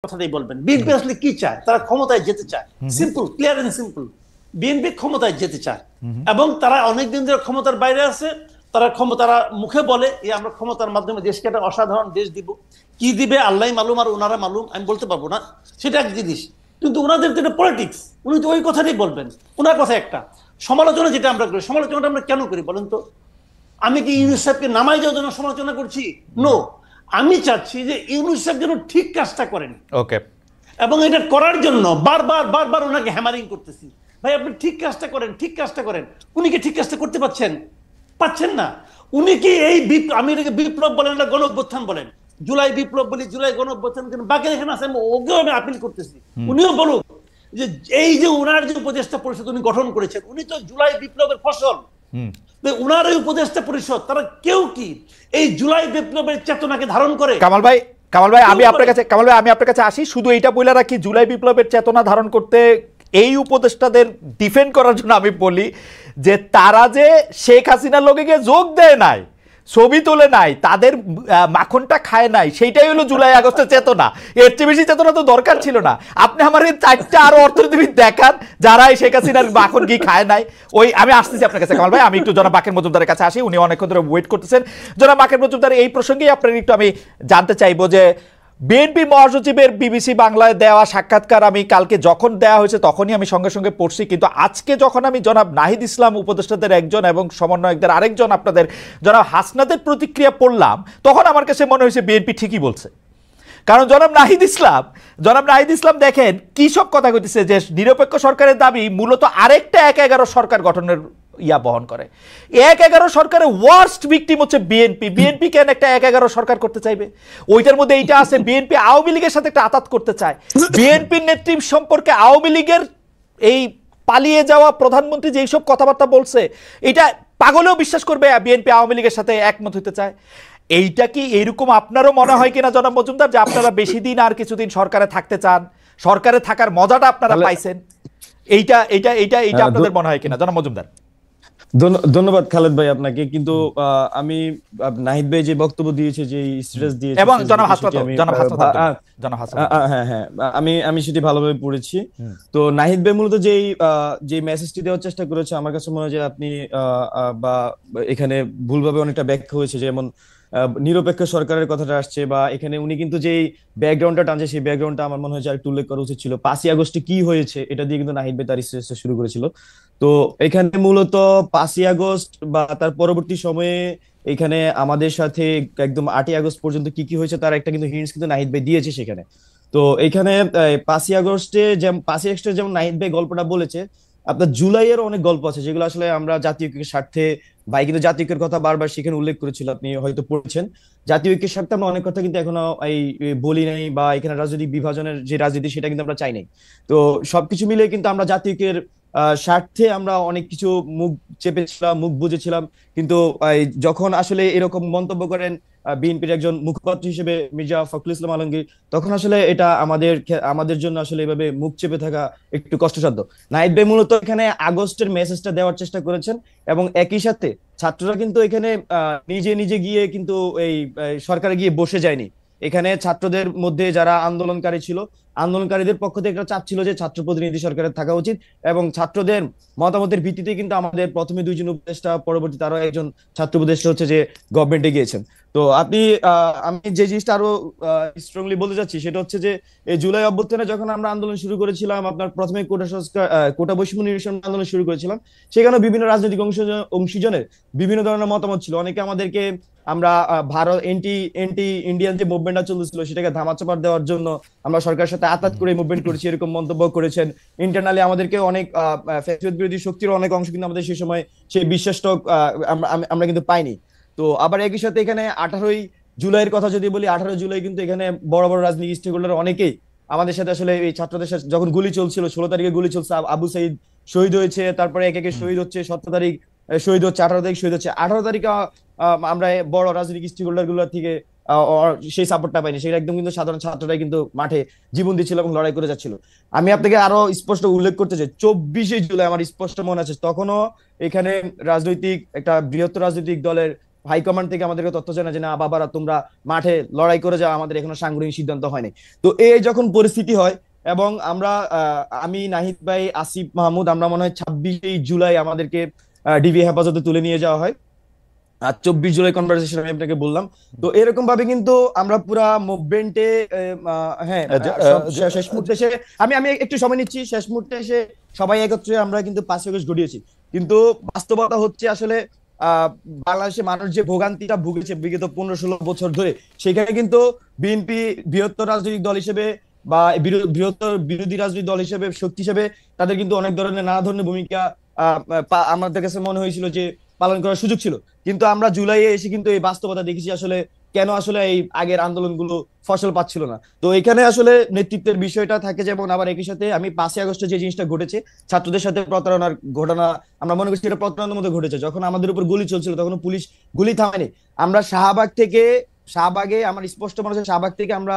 কথাটাই বলবেন। বিএনপি আসলে কি চায়? তারা ক্ষমতায় যেতে চায়, simple, clear and simple. BNP ক্ষমতায় যেতে চায় এবং তারা অনেকদিন ধরে ক্ষমতার বাইরে আছে। তারা মুখে বলে আমরা ক্ষমতার মাধ্যমে দেশকে একটা অসাধারণ দেশ দিব। কি দিবে আল্লাহ মালুম আর ওনারা মালুম, আমি বলতে পারবো না, সেটা এক জিনিস। কিন্তু ওনাদের তো এটা পলিটিক্স, উনি তো ওই কথাটাই বলবেন। ওনার কথা একটা। সমালোচনা যেটা আমরা করি, সমালোচনাটা আমরা কেন করি বলেন তো? আমি কি ইউনূস সাহেবকে নামাই যাওয়ার জন্য সমালোচনা করছি? নো, আমি চাচ্ছি যে ইউনূস সাহেব যেন ঠিক কাজটা করেন। ওকে, এবং এটা করার জন্য বারবার ওনাকে হ্যামারিং করতেছি, ভাই আপনি ঠিক কাজটা করেন, ঠিক কাজটা করেন। উনি কি ঠিক কাজটা করতে পাচ্ছেন না। উনি কি এই আমি এটাকে বিপ্লব বলেন না গণ অভ্যুত্থান বলেন, জুলাই বিপ্লব বলি, জুলাই গণ অভ্যুত্থান, কিন্তু বাকি এখানে আছে, ওকেও আমি আপিল করতেছি উনিও বলুক যে এই যে উনার যে উপদেষ্টা পরিষদ উনি গঠন করেছেন, উনি তো জুলাই বিপ্লবের ফসল। উনার এই উপদেষ্টা পরিষদ তারা কেউ কি এই জুলাই বিপ্লবের চেতনাকে ধারণ করে? কামাল ভাই আমি আপনার কাছে আসি। শুধু এইটা বলে রাখি, জুলাই বিপ্লবের চেতনা ধারণ করতে এই উপদেষ্টাদের ডিফেন্ড করার জন্য আমি বলি যে তারা যে শেখ হাসিনার লোকে গিয়ে যোগ দেয় নাই, ছবি তোলে নাই, তাদের মাখনটা খায় নাই, সেইটাই হলো জুলাই আগস্টের চেতনা। এর চেয়ে বেশি চেতনা তো দরকার ছিল না। আপনি আমার এই চারটা আরো অর্থনীতিবিদ দেখান যারা এই শেখ হাসিনার মাখন ঘি খায় নাই। ওই আমি আসতেছি আপনার কাছে কামাল ভাই, আমি একটু জনাব বাকের মজুমদারের কাছে আসি, উনি অনেকক্ষণ ধরে ওয়েট করতেছেন। জনাব বাকের মজুমদার, এই প্রসঙ্গেই আপনার একটু আমি জানতে চাইবো যে বিএনপি মহাসচিবের বিবিসি বাংলায় দেওয়া সাক্ষাৎকার আমি কালকে যখন দেওয়া হয়েছে তখনই আমি সঙ্গে সঙ্গে পড়ছি, কিন্তু আজকে যখন আমি জনাব নাহিদ ইসলাম উপদেষ্টাদের একজন এবং সমন্বয়কদের আরেকজন আপনাদের জনাব হাসনাদের প্রতিক্রিয়া পড়লাম, তখন আমার কাছে মনে হয়েছে বিএনপি ঠিকই বলছে। কারণ জনাব নাহিদ ইসলাম দেখেন কি সব কথা কইতেছে যে নিরপেক্ষ সরকারের দাবি মূলত আরেকটা ১/১১ সরকার গঠনের বহন করে। ১/১১ সরকারের ওয়ার্স্ট ভিকটিম হচ্ছে বিএনপি কেন একটা ১/১১ সরকার করতে চাইবে? ওইটার মধ্যে এইটা আছে, বিএনপি আওয়ামী লীগের সাথে একটা আতাত করতে চায়। বিএনপির নেতৃত্ব সম্পর্কে আওয়ামী লীগের এই পালিয়ে যাওয়া প্রধানমন্ত্রী যে এইসব কথাবার্তা বলছে, এটা পাগলেও বিশ্বাস করবে বিএনপি আওয়ামী লীগের সাথে একমত হতে চায়। এইটা কি এইরকম আপনারও মনে হয় কিনা জনাব মজুমদার, যে আপনারা বেশি দিন আর কিছুদিন সরকারে থাকতে চান, সরকারে থাকার মজাটা আপনারা পাইছেন? এইটা আপনাদের মনে হয় কিনা জনাব মজুমদার? ধন্যবাদ খালেদ ভাই আপনাকে। কিন্তু আমি নাহিদ ভাই যে বক্তব্য দিয়েছে, যে স্ট্যাটাস দিয়েছে, এবং হ্যাঁ আমি সেটি ভালোভাবে পড়েছি। তো নাহিদ ভাই মূলত যে মেসেজটি দেওয়ার চেষ্টা করেছে, আমার কাছে মনে হয় যে আপনি বা এখানে ভুলভাবে অনেকটা ব্যাখ্যা হয়েছে। যেমন নিরপেক্ষ সরকারের কথাটা আসছে, বা এখানে উনি কিন্তু যেই ব্যাকগ্রাউন্ডটা টানছে সেই ব্যাকগ্রাউন্ডটা আমার মনে হয় যে একটু উল্লেখ করা উচিত ছিল। 5ই আগস্টে কি হয়েছে এটা দিয়ে কিন্তু নাহিদ ভাই তার স্ট্যাটাসটা শুরু করেছিল। তো এখানে মূলত 5ই আগস্ট বা তার পরবর্তী সময়ে এখানে আমাদের সাথে একদম 8ই আগস্ট পর্যন্ত কি কি হয়েছে তার একটা কিন্তু হিন্টস কিন্তু নাহিদ ভাই দিয়েছে সেখানে। তো এখানে 5ই আগস্টে যেমন নাহিদ ভাই গল্পটা বলেছে, আপনার জুলাইয়ের অনেক গল্প আছে যেগুলো আসলে আমরা জাতীয় ঐক্যের স্বার্থে, ভাই কিন্তু জাতীয় ঐক্যের কথা বারবার সেখানে উল্লেখ করেছিল, আপনি হয়তো পড়েছেন। জাতীয় ঐক্যের স্বার্থে আমরা অনেক কথা কিন্তু এখনো বলি নাই, বা এখানে রাজনৈতিক বিভাজনের যে রাজনীতি সেটা কিন্তু আমরা চাই নাই। তো সবকিছু মিলে কিন্তু আমরা জাতীয় ঐক্যের স্বার্থে আমরা অনেক কিছু মুখ চেপেছিলাম, মুখ বুঝেছিলাম। কিন্তু যখন আসলে এরকম মন্তব্য করেন বিএনপির একজন মুখপাত্র হিসেবে মির্জা ফখরুল ইসলাম আলমগীর, তখন আসলে এটা আমাদের জন্য আসলে এভাবে মুখ চেপে থাকা একটু কষ্টসাধ্য। নাহিদ ভাই মূলত এখানে আগস্টের মেসেজটা দেওয়ার চেষ্টা করেছেন, এবং একই সাথে ছাত্ররা কিন্তু এখানে নিজে গিয়ে কিন্তু এই সরকারে গিয়ে বসে যায়নি। এখানে ছাত্রদের মধ্যে যারা আন্দোলনকারী ছিল, আন্দোলনকারীদের পক্ষ থেকে একটা চাপ ছিল যে ছাত্র প্রতিনিধি সরকারের থাকা উচিত, এবং ছাত্রদের মতামতের ভিত্তিতে কিন্তু আমাদের প্রথমে 2জন উপদেষ্টা, পরবর্তী তারও একজন ছাত্র উপদেষ্টা হচ্ছে যে গভর্নমেন্টে গিয়েছেন। তো আমি যে জিনিসটা আরো স্ট্রংলি বলতে চাচ্ছি সেটা হচ্ছে যে এই জুলাই অভ্যুত্থানে যখন আমরা আন্দোলন শুরু করেছিলাম, আপনার প্রথমে কোটা বৈষম্য নিরসন আন্দোলন শুরু করেছিলাম, সেখানে বিভিন্ন রাজনৈতিক অংশীজনের বিভিন্ন ধরনের মতামত ছিল। অনেকে আমাদেরকে আমরা ভারত এন্টি ইন্ডিয়ান যে মুভমেন্টটা চলছিল সেটাকে ধামাচাপা দেওয়ার জন্য আমরা সরকারের সাথে আতাত করে মুভমেন্ট করেছি, এরকম মন্তব্য করেছেন। ইন্টারনালি আমাদেরকে অনেক ফ্যাসিবাদ বিরোধী শক্তির অনেক অংশ কিন্তু আমাদের সেই সময় সেই বিশ্বাসটা আমরা কিন্তু পাইনি। তো আবার একই সাথে এখানে 18ই জুলাইয়ের কথা যদি বলি, 18 জুলাই কিন্তু এখানে বড় বড় রাজনৈতিক স্টেক হোল্ডার অনেকেই আমাদের সাথে আসলে এই ছাত্রদের সাথে যখন গুলি চলছিল, 16 তারিখে গুলি চলছে, আবু সাইদ শহীদ হয়েছে, তারপরে একে শহীদ হচ্ছে, 17 তারিখ শহীদ হচ্ছে, 18 তারিখ শহীদ হচ্ছে। 18 তারিখে আমরা বড় রাজনৈতিক স্টেক হোল্ডার গুলোর থেকে সেই সাপোর্টটা পাইনি, সেটা একদম কিন্তু সাধারণ ছাত্ররাই কিন্তু মাঠে জীবন দিচ্ছিল এবং লড়াই করে যাচ্ছিল। আমি আপনাকে আরো স্পষ্ট উল্লেখ করতে চাই, 24শে জুলাই আমার স্পষ্ট মনে আছে, তখনও এখানে একটা বৃহত্তর রাজনৈতিক দলের হাইকমান্ড থেকে আমাদেরকে তথ্য জানায় যে না বাবারা তোমরা মাঠে লড়াই করে যাও, আমাদের এখনো সাংগঠনিক সিদ্ধান্ত হয়নি। তো এই যখন পরিস্থিতি হয় এবং আমরা আমি, নাহিদ ভাই, আসিফ মাহমুদ, আমরা মনে হয় 26 জুলাই আমাদেরকে ডিবি হেফাজতে তুলে নিয়ে যাওয়া হয়। আর 24 জুলাই কনভারসেশন আমি আপনাকে বললাম। তো এরকম ভাবে কিন্তু আমরা পুরা মুভমেন্টে হ্যাঁ শেষ মুহূর্তে এসে আমি একটু সময় নিচ্ছি, শেষ মুহূর্তে এসে সবাই একত্রে আমরা কিন্তু 5 আগস্ট ঘটিয়েছি। কিন্তু বাস্তবতা হচ্ছে আসলে বাংলাদেশের মানুষ যে ভোগান্তিটা ভুগেছে বিগত 15-16 বছর ধরে, সেখানে কিন্তু বিএনপি বৃহত্তর রাজনৈতিক দল হিসেবে বা বৃহত্তর বিরোধী রাজনৈতিক দল হিসেবে, শক্তি হিসেবে তাদের কিন্তু অনেক ধরনের নানা ধরনের ভূমিকা আমাদের কাছে মনে হয়েছিল যে পালন করার সুযোগ ছিল। কিন্তু আমরা জুলাইয়ে এসে কিন্তু এই বাস্তবতা দেখেছি আসলে কেন আসলে এই আগের আন্দোলনগুলো ফসল পাচ্ছিল না। তো এখানে আসলে নেতৃত্বের বিষয়টা থাকে। যেমন আবার একই সাথে আমি 5 আগস্টে যে জিনিসটা ঘটেছে, ছাত্রদের সাথে প্রতারণার ঘটনা, আমরা মনে করছি এটা প্রতারণার মধ্যে ঘটেছে। যখন আমাদের উপর গুলি চলছিল তখন পুলিশ গুলি থামায়নি। আমরা শাহবাগে আমার স্পষ্ট মনে হচ্ছে শাহবাগ থেকে আমরা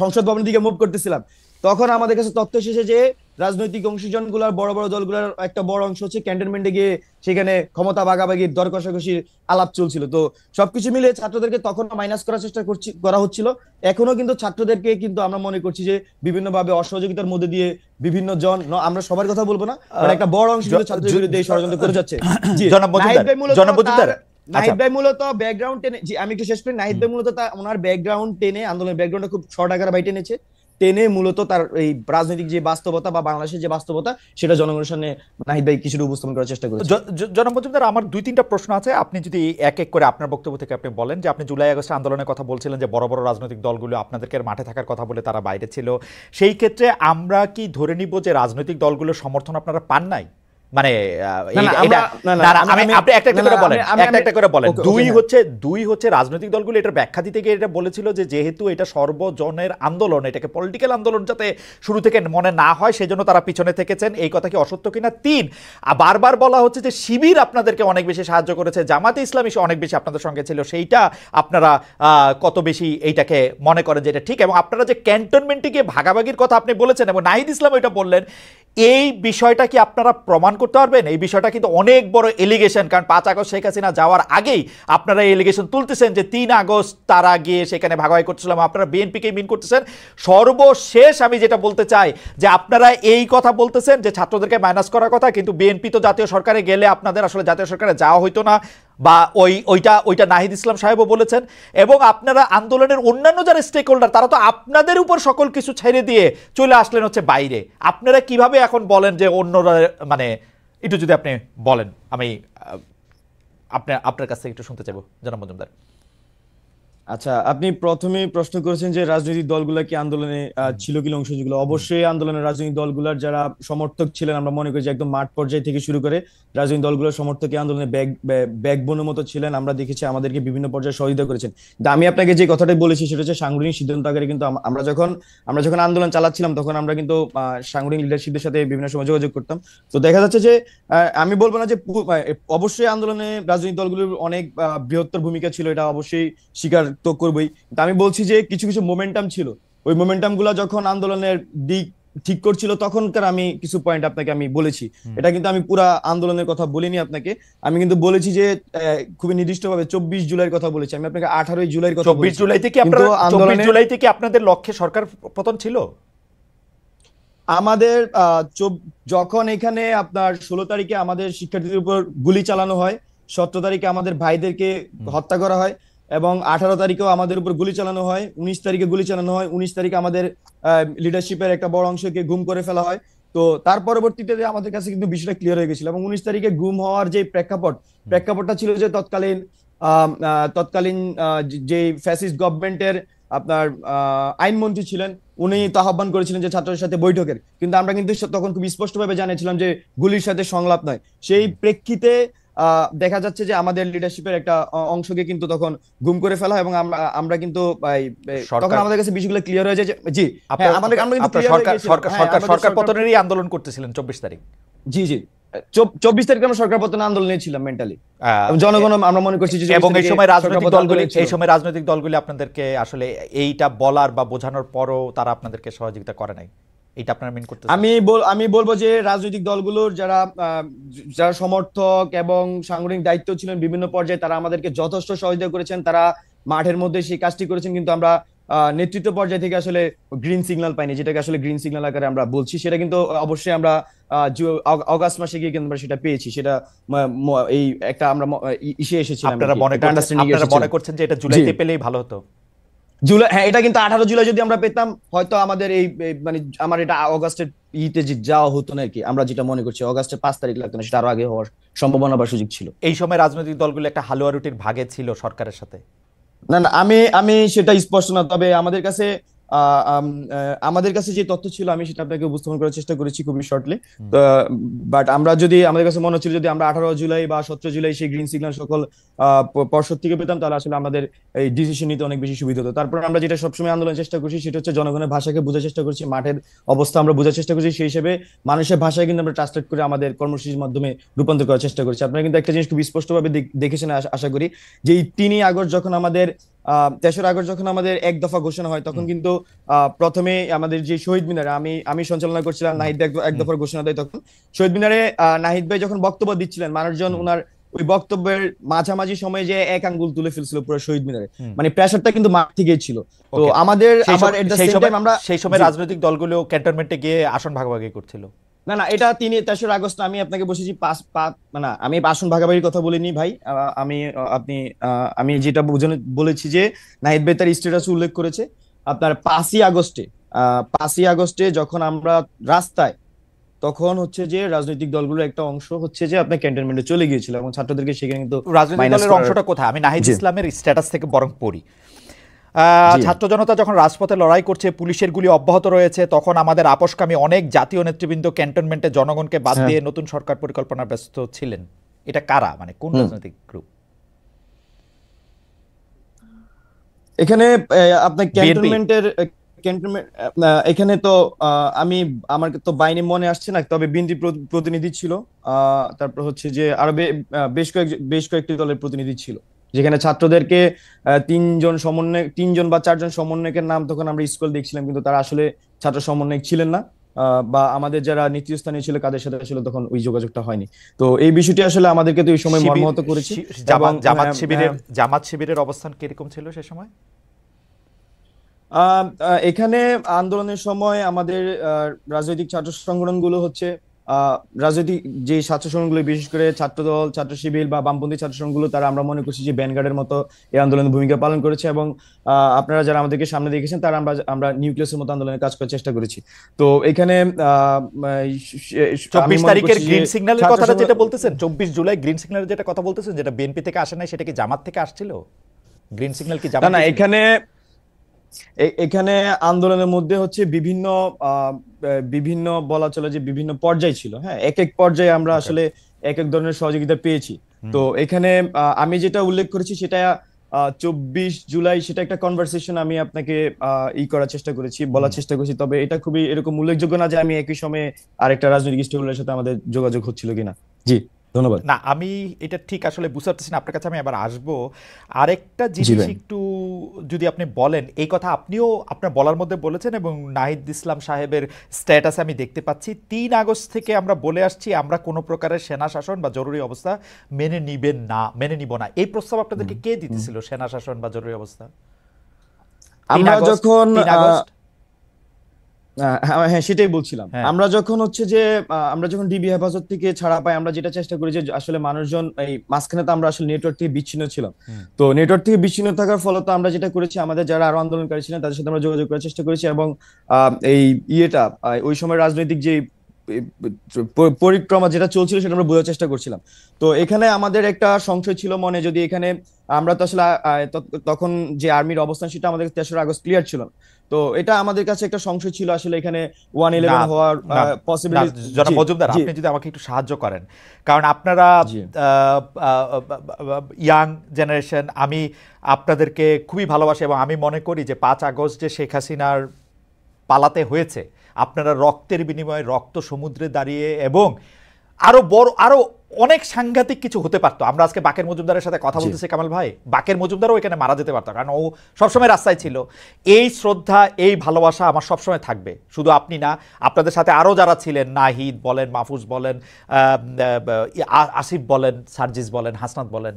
সংসদ ভবনের দিকে মুভ করতেছিলাম, তখন আমাদের কাছে তথ্য এসেছে যে রাজনৈতিক অংশীজনগুলোর বড় বড় দলগুলোর একটা বড় অংশ হচ্ছে ক্যান্টনমেন্টে গিয়ে সেখানে ক্ষমতা ভাগাভাগির দর কষাকষির আলাপ চলছিল। তো সবকিছু মিলে ছাত্রদেরকে তখন মাইনাস করার চেষ্টা করা হচ্ছিল। এখনো কিন্তু ছাত্রদেরকে কিন্তু আমরা মনে করছি যে বিভিন্ন ভাবে অসহযোগিতার মধ্যে দিয়ে বিভিন্ন জন, আমরা সবার কথা বলবো না, একটা বড় অংশ কিন্তু ছাত্রদের বিরুদ্ধে এই ষড়যন্ত্র করে যাচ্ছে। নাহিদ ভাই মূলত ব্যাকগ্রাউন্ড টেনে, আমি একটু শেষ করি, নাহিদ ভাই মূলত ওনার ব্যাকগ্রাউন্ড টেনে, আন্দোলনের ব্যাকগ্রাউন্ডটা খুব শর্ট আকারে ভাই টেনে মূলত তার এই রাজনৈতিক যে বাস্তবতা বা বাংলাদেশের যে বাস্তবতা সেটা জনগণের সামনে নাহিদ ভাই কিছুটা উপস্থাপন করার চেষ্টা করেছে। জনাব মজুমদার, আমার 2-3টা প্রশ্ন আছে, আপনি যদি এক এক করে আপনার বক্তব্য থেকে আপনি বলেন। যে আপনি জুলাই আগস্ট আন্দোলনের কথা বলছিলেন যে বড় বড় রাজনৈতিক দলগুলো আপনাদেরকে মাঠে থাকার কথা বলে তারা বাইরে ছিল, সেই ক্ষেত্রে আমরা কি ধরে নিব যে রাজনৈতিক দলগুলোর সমর্থন আপনারা পান নাই? মানে আপনি একটা করে বলেন। দুই হচ্ছে রাজনৈতিক দলগুলো এটার ব্যাখ্যা দিতে গিয়ে এটা বলেছিল যে যেহেতু এটা সর্বজনের আন্দোলন, এটাকে পলিটিক্যাল আন্দোলন যাতে শুরু থেকে মনে না হয় সেজন্য তারা পিছনে থেকেছেন। এই কথা কি অসত্য কিনা? 3, বারবার বলা হচ্ছে যে শিবির আপনাদেরকে অনেক বেশি সাহায্য করেছে, জামাতে ইসলামী অনেক বেশি আপনাদের সঙ্গে ছিল, সেইটা আপনারা কত বেশি এইটাকে মনে করেন যে এটা ঠিক? এবং আপনারা যে ক্যান্টনমেন্টে গিয়ে ভাগাভাগির কথা আপনি বলেছেন এবং নাহিদ ইসলাম এটা বললেন, এই বিষয়টা কি আপনারা প্রমাণ করতে পারবেন? এই বিষয়টা কিন্তু অনেক বড় এলিগেশন, কারণ 5 আগস্ট শেখ হাসিনা যাওয়ার আগেই আপনারা এই এলিগেশন তুলতেছেন যে 3 আগস্ট তারা গিয়ে সেখানে ভাগাভাগি করছিলাম, আপনারা বিএনপিকে মিন করতেছেন। সর্বশেষ আমি যেটা বলতে চাই যে আপনারা এই কথা বলতেছেন যে ছাত্রদেরকে মাইনাস করার কথা, কিন্তু বিএনপি তো জাতীয় সরকারে গেলে আপনাদের আসলে জাতীয় সরকারে যাওয়া হইতো না, বা ওইটা নাহিদ ইসলাম সাহেবও বলেছেন। এবং আপনারা আন্দোলনের অন্যান্য যারা স্টেক হোল্ডার তারা তো আপনাদের উপর সকল কিছু ছেড়ে দিয়ে চলে আসলেন হচ্ছে বাইরে। আপনারা কিভাবে এখন বলেন যে অন্যরা, মানে একটু যদি আপনি বলেন, আমি আপনার কাছ থেকে একটু শুনতে চাইবো জনাব মজুমদার। আচ্ছা, আপনি প্রথমে প্রশ্ন করেছেন যে রাজনৈতিক দলগুলা কি আন্দোলনে ছিল কি অংশীজন? অবশ্যই আন্দোলনের রাজনৈতিক দলগুলোর যারা সমর্থক ছিলেন, আমরা মনে করি যে একদম মাঠ পর্যায়ে থেকে শুরু করে রাজনৈতিক দলগুলোর সমর্থক আন্দোলনে ব্যাকবোনের মতো ছিলেন। আমরা দেখেছি আমাদেরকে বিভিন্ন পর্যায়ে সহযোগিতা করেছেন। আমি আপনাকে যে কথাটাই বলেছি সেটা হচ্ছে সাংগঠনিক সিদ্ধান্ত আকারে কিন্তু আমরা যখন আন্দোলন চালাচ্ছিলাম তখন আমরা কিন্তু সাংগঠনিক লিডারশিপের সাথে বিভিন্ন সময় যোগাযোগ করতাম। তো দেখা যাচ্ছে যে আমি বলবো না যে অবশ্যই আন্দোলনে রাজনৈতিক দলগুলোর অনেক বৃহত্তর ভূমিকা ছিল, এটা অবশ্যই স্বীকার তো করবই। আমি বলছি যে কিছু কিছু মোমেন্টাম ছিল, ওই মোমেন্টাম গুলা যখন আন্দোলনের দিক ঠিক করছিল তখনকার আমি কিছু পয়েন্ট আপনাকে আমি বলেছি। এটা কিন্তু আমি পুরা আন্দোলনের কথা বলিনি আপনাকে, আমি কিন্তু বলেছি যে খুবই নির্দিষ্টভাবে 24 জুলাইয়ের কথা বলেছি। আমি আপনাকে 18 জুলাইয়ের কথা বলেছি। 24 জুলাই থেকে আপনাদের লক্ষ্যে সরকার পতন ছিল? আমাদের যখন এখানে আপনার 16 তারিখে আমাদের শিক্ষার্থীদের উপর গুলি চালানো হয়, 17 তারিখে আমাদের ভাইদেরকে হত্যা করা হয় এবং 18 তারিখেও আমাদের উপর গুলি চালানো হয়, 19 তারিখে গুলি চালানো হয়, 19 তারিখে আমাদের লিডারশিপের একটা বড় অংশকে গুম করে ফেলা হয়। তো তার পরবর্তীতে আমাদের কাছে কিন্তু বিষয়টা ক্লিয়ার হয়ে গেছিল এবং 19 তারিখে গুম হওয়ার যে প্রেক্ষাপটটা ছিল যে তৎকালীন যে ফ্যাসিস্ট গভর্নমেন্টের আপনার আইনমন্ত্রী ছিলেন, উনি তো আহ্বান করেছিলেন যে ছাত্রদের সাথে বৈঠকের, কিন্তু আমরা কিন্তু তখন খুব স্পষ্টভাবে জানিয়েছিলাম যে গুলির সাথে সংলাপ নয়। সেই প্রেক্ষিতে দেখা যাচ্ছে যে আমাদের লিডারশিপের একটা অংশকে কিন্তু তখন গুম করে ফেলা এবং আমরা কিন্তু তখন আমাদের কাছে বিষয়গুলো ক্লিয়ার হয়ে যায় যে জি আমরা কিন্তু সরকার পতনেরই আন্দোলন করতেছিলেন 24 তারিখ। জি 24 তারিখে আমরা সরকার পতনের আন্দোলনে ছিলাম মেন্টালি, জনগণ আমরা মনে করছি যে। এবং এই সময় রাজনৈতিক দলগুলি আপনাদেরকে আসলে এইটা বলার বা বোঝানোর পরও তারা আপনাদেরকে সহযোগিতা করে নাই? এটা আপনারা মিন করতে আমি বলবো যে রাজনৈতিক দলগুলোর যারা যারা সমর্থক এবং সাংগঠনিক দায়িত্ব ছিলেন বিভিন্ন পর্যায়ে, তারা আমাদেরকে যথেষ্ট সহযোগিতা করেছেন, তারা মাঠের মধ্যে সেই কাজটি করেছেন, কিন্তু আমরা নেতৃত্ব পর্যায় থেকে আসলে গ্রিন সিগন্যাল পাইনি, যেটাকে আসলে গ্রিন সিগন্যাল আকারে আমরা বলছি, সেটা কিন্তু অবশ্যই আমরা অগাস্ট মাসে গিয়ে কিন্তু আমরা সেটা পেয়েছি। সেটা এই একটা আমরা ইসে এসেছিলাম, আপনারা মনে করছেন যে এটা জুলাইতে পেলেই ভালো হতো? জুলাই, হ্যাঁ, এটা কিন্তু 18 জুলাই যদি আমরা পেতাম, হয়তো আমাদের এই মানে আমার এটা অগাস্টের ইতে যাওয়া হতো না আর কি। আমরা যেটা মনে করছি অগাস্টের 5 তারিখ লাগতো না, সেটা আরো আগে হওয়ার সম্ভাবনা বা সুযোগ ছিল। এই সময় রাজনৈতিক দলগুলো একটা হালুয়া রুটির ভাগে ছিল সরকারের সাথে। না না, আমি সেটা স্পষ্ট না, তবে আমাদের কাছে যে তথ্য ছিল আমি সেটা আপনাকে উপস্থাপন করার চেষ্টা করেছি খুবই শর্টলি। বাট আমাদের কাছে মনে হচ্ছিল যদি আমরা 18 জুলাই বা 17 জুলাই সেই গ্রিন সিগন্যাল সকল পর্ষদ থেকে পেতাম, তাহলে আসলে আমাদের এই ডিসিশন নিতে অনেক বেশি সুবিধা হতো। তারপর আমরা যেটা সবসময় আন্দোলনের চেষ্টা করছি সেটা হচ্ছে জনগণের ভাষাকে বোঝার চেষ্টা করছি, মাঠের অবস্থা আমরা বোঝার চেষ্টা করছি, সেই হিসেবে মানুষের ভাষায় কিন্তু আমরা ট্রান্সলেট করে আমাদের কর্মসূচির মাধ্যমে রূপান্তর করার চেষ্টা করছি। আপনারা কিন্তু একটা জিনিস খুব স্পষ্টভাবে দেখেছেন আশা করি, যে এই 3 আগস্ট যখন আমাদের 3রা আগস্ট যখন আমাদের এক দফা ঘোষণা হয়, তখন কিন্তু প্রথমে আমাদের যে শহীদ মিনারে আমি সঞ্চালনা করছিলাম, নাহিদ এক দফার ঘোষণা দেয়। তখন শহীদ মিনারে নাহিদ ভাই যখন বক্তব্য দিচ্ছিলেন, মানুষজন ওনার ওই বক্তব্যের মাঝামাঝি সময়ে যে এক আঙ্গুল তুলে ফেলছিল পুরো শহীদ মিনারে, মানে প্রেসারটা কিন্তু মাঠ থেকেই ছিল। তো সেই সময় রাজনৈতিক দলগুলো ক্যান্টনমেন্টে গিয়ে আসন ভাগাভাগি করছিল। না, এটা 3 আগস্ট আমি আপনাকে বসেছি না, আমি আসন ভাগাভাগির কথা বলিনি ভাই। আমি যেটা বলেছি যে নাহিদ ভাই তার স্ট্যাটাস উল্লেখ করেছে আপনার 5ই আগস্টে যখন আমরা রাস্তায়, তখন হচ্ছে যে রাজনৈতিক দলগুলোর একটা অংশ হচ্ছে যে আপনার ক্যান্টনমেন্টে চলে গিয়েছিল এবং ছাত্রদেরকে সেখানে কিন্তু রাজনৈতিক দলের অংশটা কোথায়? আমি নাহিদ ইসলামের স্ট্যাটাস থেকে বরং পড়ি। ছাত্র জনতা যখন রাজপথে লড়াই করছে, পুলিশের গুলি অব্যাহত রয়েছে, তখন আমাদের আপসকামী অনেক জাতীয় নেতৃবৃন্দ ক্যান্টনমেন্টে জনগণকে বাদ দিয়ে নতুন সরকার পরিকল্পনায় ব্যস্ত ছিলেন। এটা কারা, মানে কোন রাজনৈতিক গ্রুপ? এখানে আপনার ক্যান্টনমেন্টের এখানে তো আমার তো বাইরে মনে আসছে না, তবে বিএনপি প্রতিনিধি ছিল, তারপর হচ্ছে যে আরো বেশ কয়েকটি দলের প্রতিনিধি ছিল, যেখানে ছাত্রদেরকে 3জন বা 4জন সমন্বয়কের নাম তখন আমরা স্কুল দেখছিলাম, কিন্তু তারা আসলে ছাত্র সমন্বয়ক ছিলেন না, বা আমাদের যারা নেতৃস্থানীয় ছিল তাদের সাথে আসলে তখন ওই যোগাযোগটা হয়নি। তো এই বিষয়টি আসলে আমাদেরকে তো এই সময় মর্মাহত করেছে। জামাত শিবিরের অবস্থান কিরকম ছিল সে সময়? এখানে আন্দোলনের সময় আমাদের রাজনৈতিক ছাত্র সংগঠনগুলো হচ্ছে রাজনৈতিক যে ছাত্র সংগঠনগুলো, বিশেষ করে ছাত্রদল, ছাত্র শিবির বা বামপন্থী ছাত্র সংগঠনগুলো, তারা আমরা মনে করছি যে ভ্যানগার্ডের মতো এই আন্দোলনে ভূমিকা পালন করেছে, এবং আপনারা যারা আমাদেরকে সামনে দেখেছেন তারা আমরা নিউক্লিয়াসের মতো আন্দোলনে কাজ করার চেষ্টা করেছি। তো এখানে 24 তারিখের গ্রিন সিগন্যালের কথাটা যেটা বলতেছেন, 24 জুলাই গ্রিন সিগন্যালের যেটা কথা বলতেছেন, যেটা বিএনপি থেকে আসে নাই, সেটা কি জামাত থেকে আসছিল? গ্রিন সিগন্যাল কি জামাত? না, এখানে আন্দোলনের মধ্যে হচ্ছে বিভিন্ন বলা চলে যে বিভিন্ন পর্যায় ছিল। হ্যাঁ, এক পর্যায়ে আমরা আসলে এক ধরনের সহযোগিতা পেয়েছি। তো এখানে আমি যেটা উল্লেখ করেছি সেটা 24 জুলাই, সেটা একটা কনভারসেশন আমি আপনাকে করার চেষ্টা করেছি, বলার চেষ্টা করেছি, তবে এটা খুবই এরকম উল্লেখযোগ্য না যে আমি একই সময়ে আরেকটা রাজনৈতিক স্টেকের সাথে আমাদের যোগাযোগ হচ্ছিল কিনা। জি, ধন্যবাদ। না, আমি এটা ঠিক আসলে বুঝতে পারতেছি না, আপনার কাছে আমি আবার আসবো। আরেকটা জিনিস একটু যদি আপনি বলেন, এই কথা আপনিও আপনার বলার মধ্যে বলেছেন এবং নাহিদ ইসলাম সাহেবের স্ট্যাটাসে আমি দেখতে পাচ্ছি 3 আগস্ট থেকে আমরা বলে আসছি আমরা কোনো প্রকারের সেনা শাসন বা জরুরি অবস্থা মেনে নিব না। এই প্রস্তাব আপনাদেরকে কে দিতেছিল, সেনা শাসন বা জরুরি অবস্থা? আমরা যখন হ্যাঁ, সেটাই বলছিলাম। আমরা যখন ডিবি হেফাজত থেকে ছাড়া পাই, আমরা যেটা চেষ্টা করি যে আসলে মানুষজন এই মাঝখানে তো আমরা আসলে নেটওয়ার্ক থেকে বিচ্ছিন্ন ছিলাম। তো নেটওয়ার্ক থেকে বিচ্ছিন্ন থাকার ফলত আমরা যেটা করেছি, আমাদের যারা আরো আন্দোলনকারী ছিলেন তাদের সাথে আমরা যোগাযোগ করার চেষ্টা করেছি, এবং ওই সময় রাজনৈতিক যে পরিক্রমা যেটা চলছিল সেটা আমরা বোঝার চেষ্টা করছিলাম। তো এখানে আমাদের একটা সংশয় ছিল মনে, যদি এখানে আমরা তো আসলে তখন যে আর্মির অবস্থান সেটা আমাদের 3রা আগস্ট ক্লিয়ার ছিল। তো এটা আমাদের কাছে একটা সংশয় ছিল আসলে এখানে 111 হওয়ার পসিবিলিটি। জনাব মজুমদার, আপনি যদি আমাকে একটু সাহায্য করেন, কারণ আপনারা ইয়াং জেনারেশন, আমি আপনাদেরকে খুবই ভালোবাসি এবং আমি মনে করি যে 5 আগস্ট যে শেখ হাসিনার পালাতে হয়েছে, আপনারা রক্তের বিনিময়ে রক্ত সমুদ্রে দাঁড়িয়ে এবং আরো অনেক সাংঘাতিক কিছু হতে পারতো। আমরা আজকে বাকের মজুমদারের সাথে কথা বলতেছি কামাল ভাই, বাকের মজুমদারও এখানে মারা যেতে পারতো, কারণ ও সবসময় রাস্তায় ছিল। এই শ্রদ্ধা, এই ভালোবাসা আমার সবসময় থাকবে, শুধু আপনি না, আপনাদের সাথে আরও যারা ছিলেন, নাহিদ বলেন, মাহফুজ বলেন, আসিফ বলেন, সার্জিস বলেন, হাসনাত বলেন,